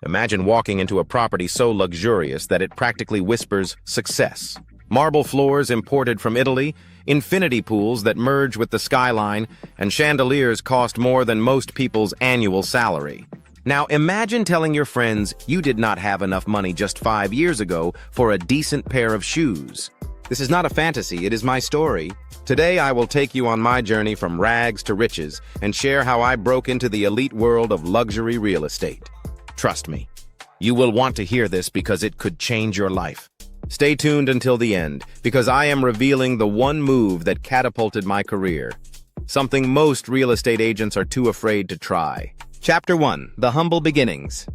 Imagine walking into a property so luxurious that it practically whispers success. Marble floors imported from Italy, infinity pools that merge with the skyline, and chandeliers cost more than most people's annual salary. Now imagine telling your friends you did not have enough money just 5 years ago for a decent pair of shoes. This is not a fantasy, it is my story. Today I will take you on my journey from rags to riches and share how I broke into the elite world of luxury real estate. Trust me, you will want to hear this because it could change your life. Stay tuned until the end, because I am revealing the one move that catapulted my career. Something most real estate agents are too afraid to try. Chapter 1. The Humble Beginnings.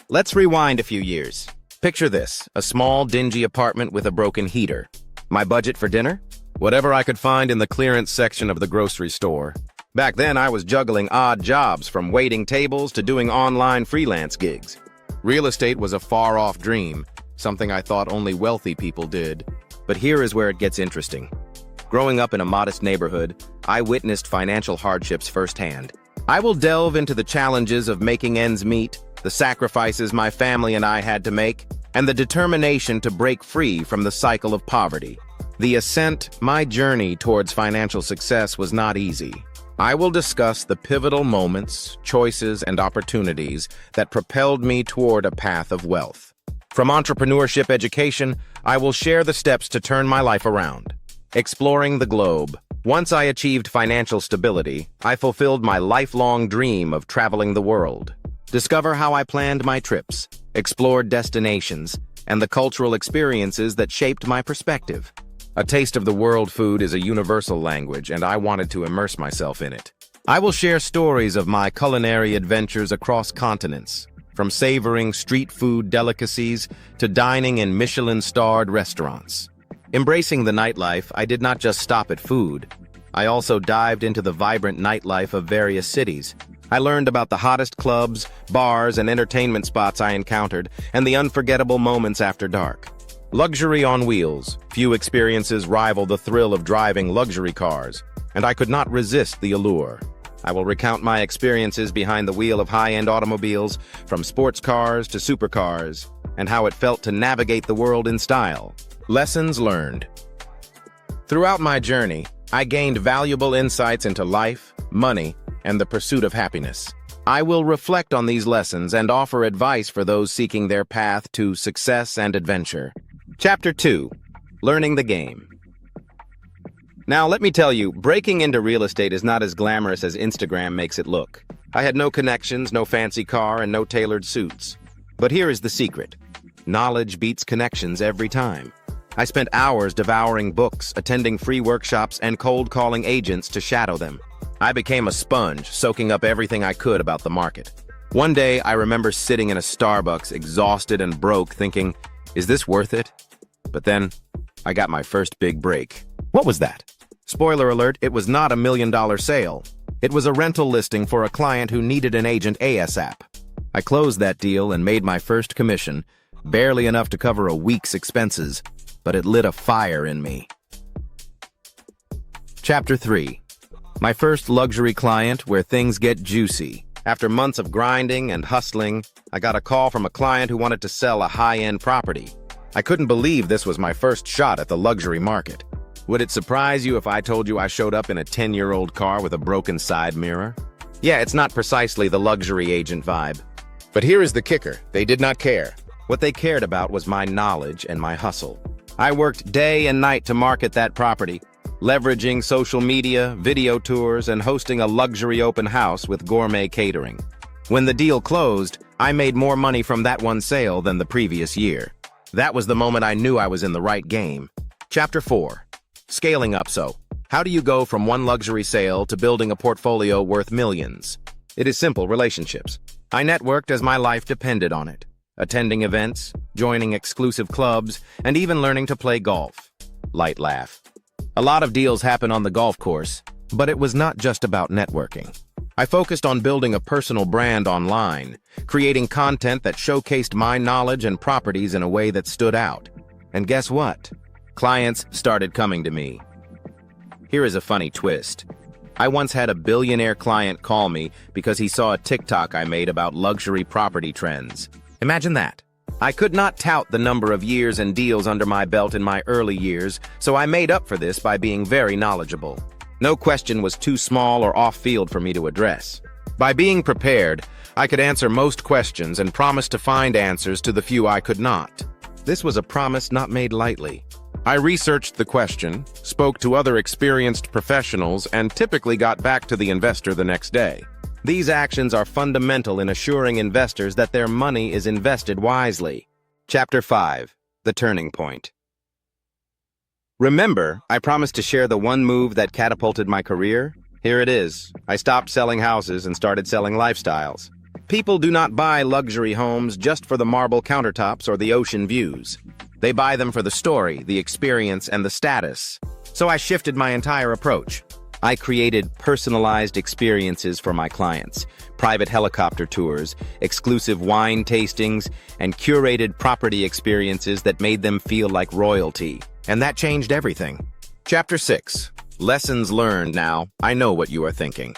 Let's rewind a few years. Picture this, a small, dingy apartment with a broken heater. My budget for dinner? Whatever I could find in the clearance section of the grocery store. Back then, I was juggling odd jobs, from waiting tables to doing online freelance gigs. Real estate was a far-off dream, something I thought only wealthy people did. But here is where it gets interesting. Growing up in a modest neighborhood, I witnessed financial hardships firsthand. I will delve into the challenges of making ends meet, the sacrifices my family and I had to make, and the determination to break free from the cycle of poverty. The ascent, my journey towards financial success, was not easy. I will discuss the pivotal moments, choices, and opportunities that propelled me toward a path of wealth. From entrepreneurship education, I will share the steps to turn my life around. Exploring the globe. Once I achieved financial stability, I fulfilled my lifelong dream of traveling the world. Discover how I planned my trips, explored destinations, and the cultural experiences that shaped my perspective. A taste of the world food is a universal language, and I wanted to immerse myself in it. I will share stories of my culinary adventures across continents, from savoring street food delicacies to dining in Michelin-starred restaurants. Embracing the nightlife, I did not just stop at food. I also dived into the vibrant nightlife of various cities. I learned about the hottest clubs, bars, and entertainment spots I encountered, and the unforgettable moments after dark. Luxury on wheels. Few experiences rival the thrill of driving luxury cars, and I could not resist the allure. I will recount my experiences behind the wheel of high-end automobiles, from sports cars to supercars, and how it felt to navigate the world in style. Lessons learned. Throughout my journey, I gained valuable insights into life, money, and the pursuit of happiness. I will reflect on these lessons and offer advice for those seeking their path to success and adventure. Chapter 2. Learning the Game. Now, let me tell you, breaking into real estate is not as glamorous as Instagram makes it look. I had no connections, no fancy car, and no tailored suits. But here is the secret. Knowledge beats connections every time. I spent hours devouring books, attending free workshops, and cold-calling agents to shadow them. I became a sponge, soaking up everything I could about the market. One day, I remember sitting in a Starbucks, exhausted and broke, thinking, is this worth it? But then, I got my first big break. What was that? Spoiler alert, it was not a $1 million sale. It was a rental listing for a client who needed an agent ASAP. I closed that deal and made my first commission, barely enough to cover a week's expenses, but it lit a fire in me. Chapter 3. My first luxury client, where things get juicy. After months of grinding and hustling, I got a call from a client who wanted to sell a high-end property. I couldn't believe this was my first shot at the luxury market. Would it surprise you if I told you I showed up in a 10-year-old car with a broken side mirror? Yeah, it's not precisely the luxury agent vibe. But here is the kicker. They did not care. What they cared about was my knowledge and my hustle. I worked day and night to market that property, leveraging social media, video tours, and hosting a luxury open house with gourmet catering. When the deal closed, I made more money from that one sale than the previous year. That was the moment I knew I was in the right game. Chapter 4. Scaling up. So, how do you go from one luxury sale to building a portfolio worth millions? It is simple: relationships. I networked as my life depended on it. Attending events, joining exclusive clubs, and even learning to play golf. Light laugh. A lot of deals happen on the golf course, but it was not just about networking. I focused on building a personal brand online, creating content that showcased my knowledge and properties in a way that stood out. And guess what? Clients started coming to me. Here is a funny twist. I once had a billionaire client call me because he saw a TikTok I made about luxury property trends. Imagine that. I could not tout the number of years and deals under my belt in my early years, so I made up for this by being very knowledgeable. No question was too small or off-field for me to address. By being prepared, I could answer most questions and promise to find answers to the few I could not. This was a promise not made lightly. I researched the question, spoke to other experienced professionals, and typically got back to the investor the next day. These actions are fundamental in assuring investors that their money is invested wisely. Chapter 5. The Turning Point. Remember, I promised to share the one move that catapulted my career? Here it is. I stopped selling houses and started selling lifestyles. People do not buy luxury homes just for the marble countertops or the ocean views. They buy them for the story, the experience, and the status. So I shifted my entire approach. I created personalized experiences for my clients, private helicopter tours, exclusive wine tastings, and curated property experiences that made them feel like royalty. And that changed everything. Chapter 6. Lessons learned. Now, I know what you are thinking.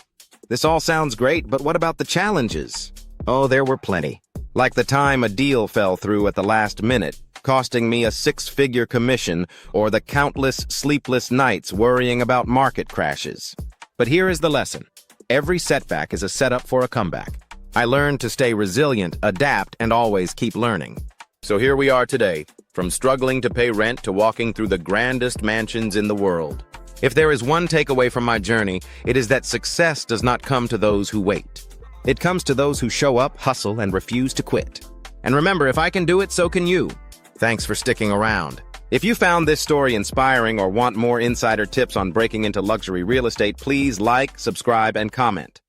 This all sounds great, but what about the challenges? Oh, there were plenty. Like the time a deal fell through at the last minute, costing me a six-figure commission, or the countless sleepless nights worrying about market crashes. But here is the lesson. Every setback is a setup for a comeback. I learned to stay resilient, adapt, and always keep learning. So here we are today, from struggling to pay rent to walking through the grandest mansions in the world. If there is one takeaway from my journey, it is that success does not come to those who wait. It comes to those who show up, hustle, and refuse to quit. And remember, if I can do it, so can you. Thanks for sticking around. If you found this story inspiring or want more insider tips on breaking into luxury real estate, please like, subscribe, and comment.